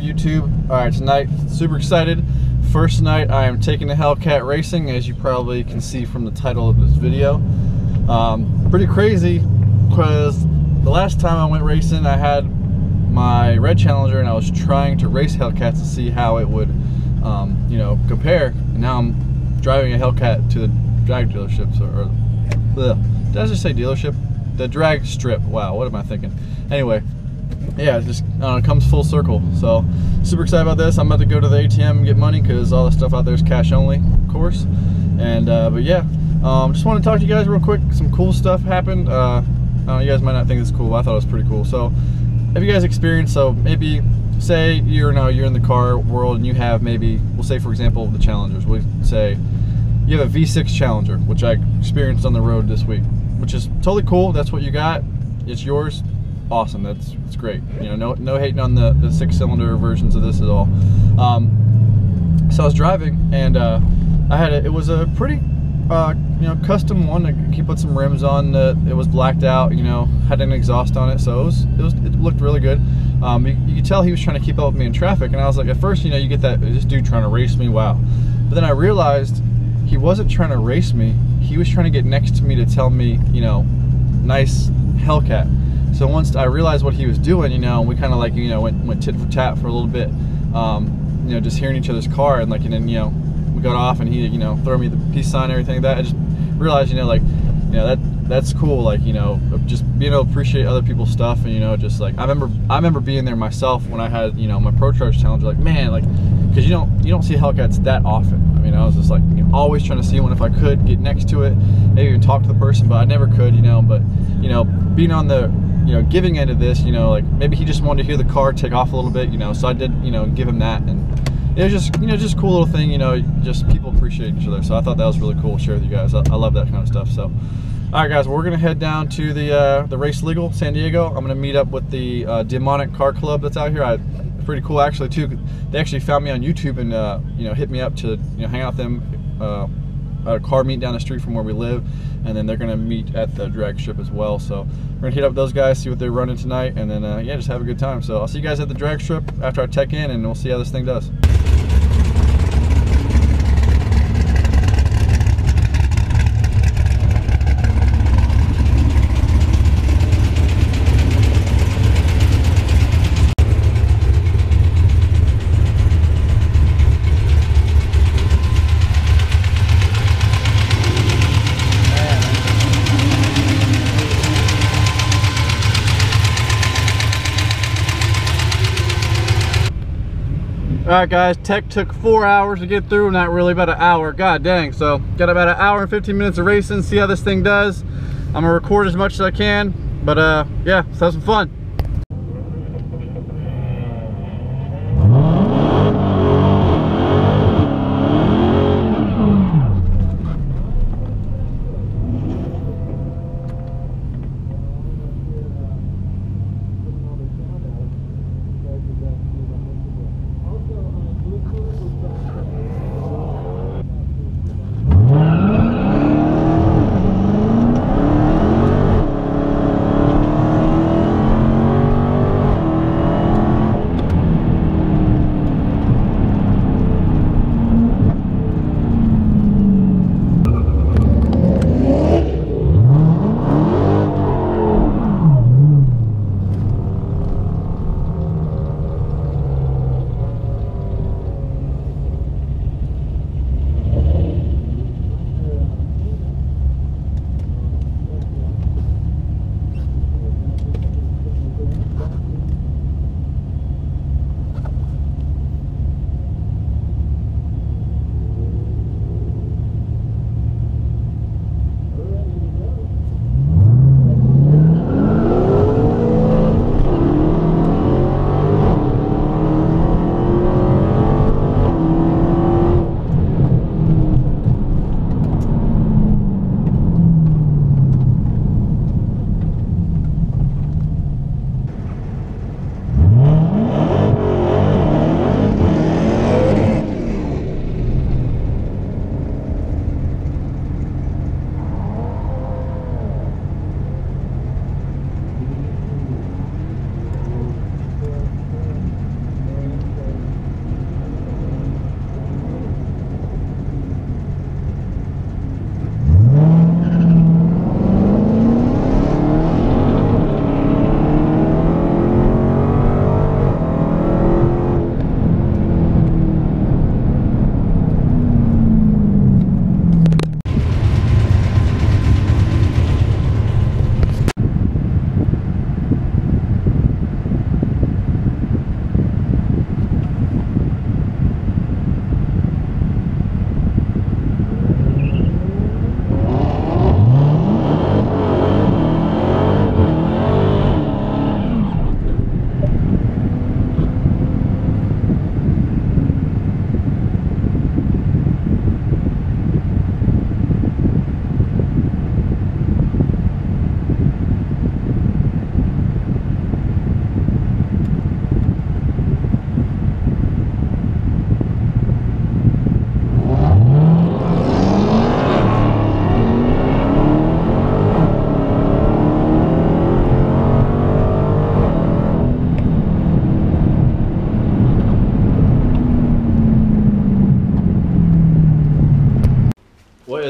up, YouTube? Alright, tonight, super excited. First night I am taking the Hellcat racing, as you probably can see from the title of this video. Pretty crazy, because the last time I went racing I had my red Challenger and I was trying to race Hellcats to see how it would you know, compare. And now I'm driving a Hellcat to the drag dealership, did I just say dealership? The drag strip. Wow, what am I thinking? Anyway, yeah, it just comes full circle. So super excited about this. I'm about to go to the ATM and get money because all the stuff out there is cash only, of course. And but yeah, just want to talk to you guys real quick. Some cool stuff happened. You guys might not think it's cool. I thought it was pretty cool. So have you guys experienced, so maybe say you're in the car world and you have, maybe we'll say for example the Challengers, we'll say you have a V6 Challenger, which I experienced on the road this week, which is totally cool. That's what you got, it's yours. Awesome, that's great. You know, no hating on the 6-cylinder versions of this at all. So I was driving and I had it was a pretty you know, custom one. He put some rims on. It was blacked out. You know, had an exhaust on it, so it looked really good. You could tell he was trying to keep up with me in traffic, and I was like, at first, you know, you get that, this dude trying to race me, wow. But then I realized he wasn't trying to race me. He was trying to get next to me to tell me, you know, nice Hellcat. So once I realized what he was doing, you know, we kind of like, you know, went tit for tat for a little bit, you know, just hearing each other's car, and like, and then, you know, we got off and he, you know, throw me the peace sign and everything like that. I just realized, you know, like, you know, that's cool, like, you know, just being able to appreciate other people's stuff. And, you know, just like I remember being there myself when I had, you know, my Pro Charge Challenger, like, man, like, because you don't see Hellcats that often. I mean, I was just like, you know, always trying to see one if I could get next to it, maybe even talk to the person, but I never could, you know. But, you know, being on the, you know, giving end of this, you know, like maybe he just wanted to hear the car take off a little bit, you know, so I did, you know, give him that. And it was just, you know, just a cool little thing, you know, just people appreciate each other. So I thought that was really cool to share with you guys. I love that kind of stuff. So, all right, guys, we're gonna head down to the Race Legal San Diego. I'm gonna meet up with the Demonic Car Club that's out here. Pretty cool actually too. They actually found me on YouTube and you know, hit me up to, you know, hang out with them at a car meet down the street from where we live, and then they're gonna meet at the drag strip as well. So we're gonna hit up those guys, see what they're running tonight, and then yeah, just have a good time. So I'll see you guys at the drag strip after I tech in, and we'll see how this thing does. Alright guys, tech took 4 hours to get through, not really, about an hour, god dang. So got about an hour and 15 minutes of racing, see how this thing does. I'm gonna record as much as I can, but yeah, let's have some fun.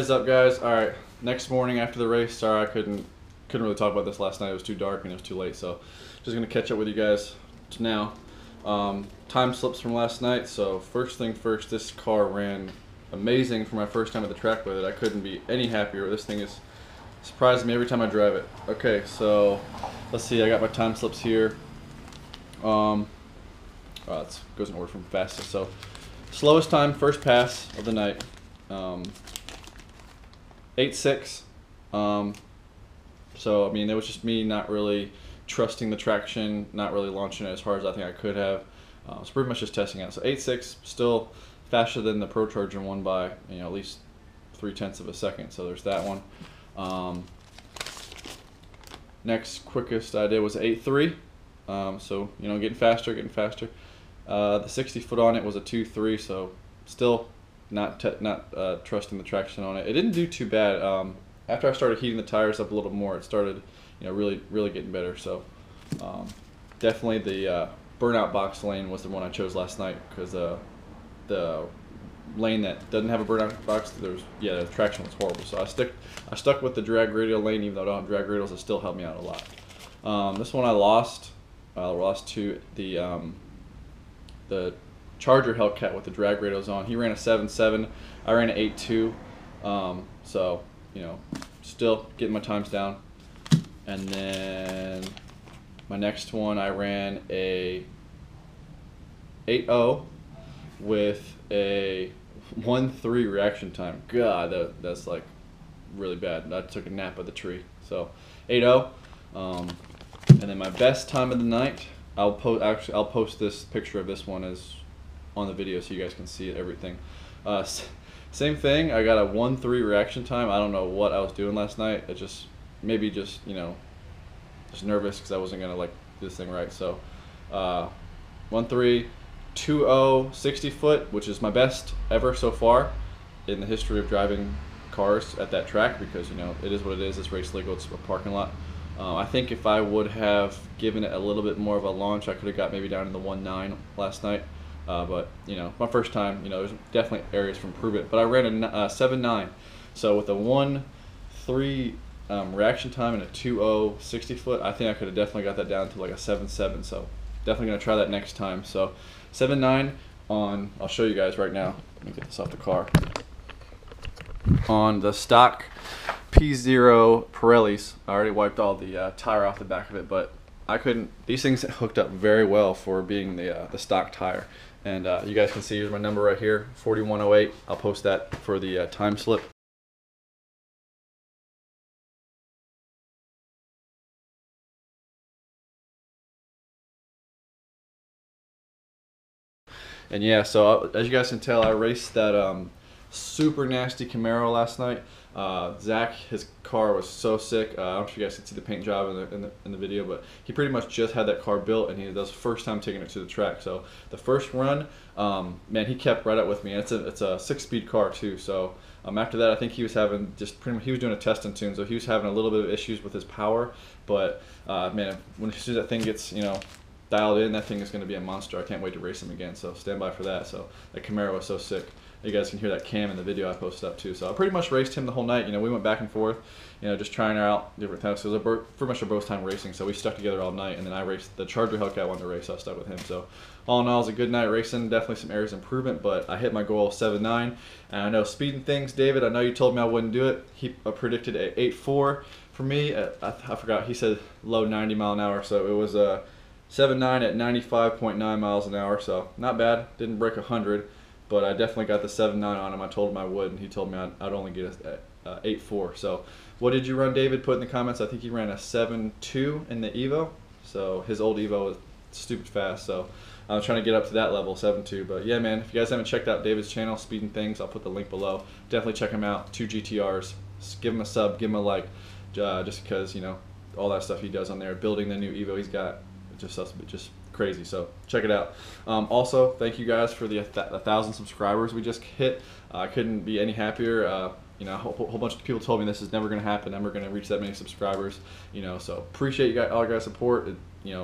What is up, guys? All right, next morning after the race. Sorry, I couldn't really talk about this last night. It was too dark and it was too late. So, just gonna catch up with you guys now. Time slips from last night. So first thing first, this car ran amazing for my first time at the track with it. I couldn't be any happier. This thing is surprising me every time I drive it. Okay, so let's see. I got my time slips here. It goes in order from fastest. So slowest time, first pass of the night. 8.6. So I mean, it was just me not really trusting the traction, not really launching it as hard as I think I could have. It's pretty much just testing out. So 8.6, still faster than the Pro Charger one by at least 0.3 of a second. So there's that one. Next quickest I did was 8.3. So getting faster. The 60 foot on it was a 2.3. So still not trusting the traction on it. It didn't do too bad. After I started heating the tires up a little more, it started really getting better. So definitely the burnout box lane was the one I chose last night, because the lane that doesn't have a burnout box, the traction was horrible. So I stuck with the drag radial lane, even though I don't have drag radials. It still helped me out a lot. This one I lost to the Charger Hellcat with the drag radials on. He ran a 7.7. I ran an 8.2. So still getting my times down. And then my next one, I ran a 8.0 with a 1.3 reaction time. God, that's like really bad. I took a nap at the tree. So 8.0. And then my best time of the night, I'll post this picture of this one as on the video so you guys can see it, everything. Same thing. I got a 1.3 reaction time. I don't know what I was doing last night. It just just nervous because I wasn't gonna do this thing right. So 1.3, 2.0, 60 foot, which is my best ever so far in the history of driving cars at that track, because it is what it is. It's race legal. It's a parking lot. I think if I would have given it a little bit more of a launch, I could have got maybe down in the 1.9 last night. But my first time, there's definitely areas for improvement. But I ran a 7.9, so with a 1.3 reaction time and a 2.0 60 foot, I think I could have definitely got that down to like a 7.7. So definitely gonna try that next time. So 7.9 on. I'll show you guys right now. Let me get this off the car. On the stock P0 Pirellis, I already wiped all the tire off the back of it, but I couldn't. These things hooked up very well for being the stock tire. And you guys can see here's my number right here, 4108. I'll post that for the time slip. And yeah, so as you guys can tell, I raced that super nasty Camaro last night. Zach, his car was so sick. I don't know if you guys can see the paint job in the video, but he pretty much just had that car built, and that was the first time taking it to the track. So the first run, man, he kept right up with me. And it's a 6-speed car too. So after that, I think he was having he was doing a test and tune, so he was having a little bit of issues with his power. But man, as soon as that thing gets dialed in, that thing is going to be a monster. I can't wait to race him again. So stand by for that. So that Camaro was so sick. You guys can hear that cam in the video I posted up too. So I pretty much raced him the whole night. We went back and forth, just trying out different times. So it was pretty much our both time racing. So we stuck together all night, and then I raced the Charger Hellcat won the race, so I stuck with him. So all in all, it was a good night racing. Definitely some areas of improvement, but I hit my goal of 7.9. And I know speeding things, David, I know you told me I wouldn't do it. He predicted a 8.4 for me. I forgot, he said low 90 mile an hour. So it was a 7.9 at 95.9 miles an hour. So not bad. Didn't break 100. But I definitely got the 7.9 on him. I told him I would, and he told me I'd only get a 8.4. So what did you run, David? Put in the comments. I think he ran a 7.2 in the Evo. So his old Evo was stupid fast. So I'm trying to get up to that level, 7.2. But yeah, man, if you guys haven't checked out David's channel, Speeding Things, I'll put the link below. Definitely check him out. 2 GTRs. Just give him a sub, give him a like, just because, all that stuff he does on there. Building the new Evo he's got. Just crazy. So check it out. Also, thank you guys for the 1,000 subscribers we just hit. I couldn't be any happier. A whole bunch of people told me this is never going to happen. Never going to reach that many subscribers. So appreciate all you guys' support. It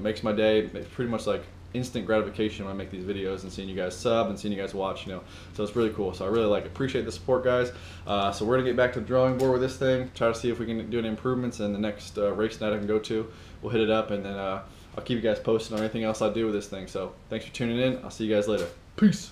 makes my day. It's pretty much like instant gratification when I make these videos and seeing you guys sub and seeing you guys watch, you know. So it's really cool. So I really appreciate the support, guys. So we're gonna get back to the drawing board with this thing, try to see if we can do any improvements, and the next race night I can go to, we'll hit it up, and then I'll keep you guys posted on anything else I do with this thing. So thanks for tuning in. I'll see you guys later. Peace.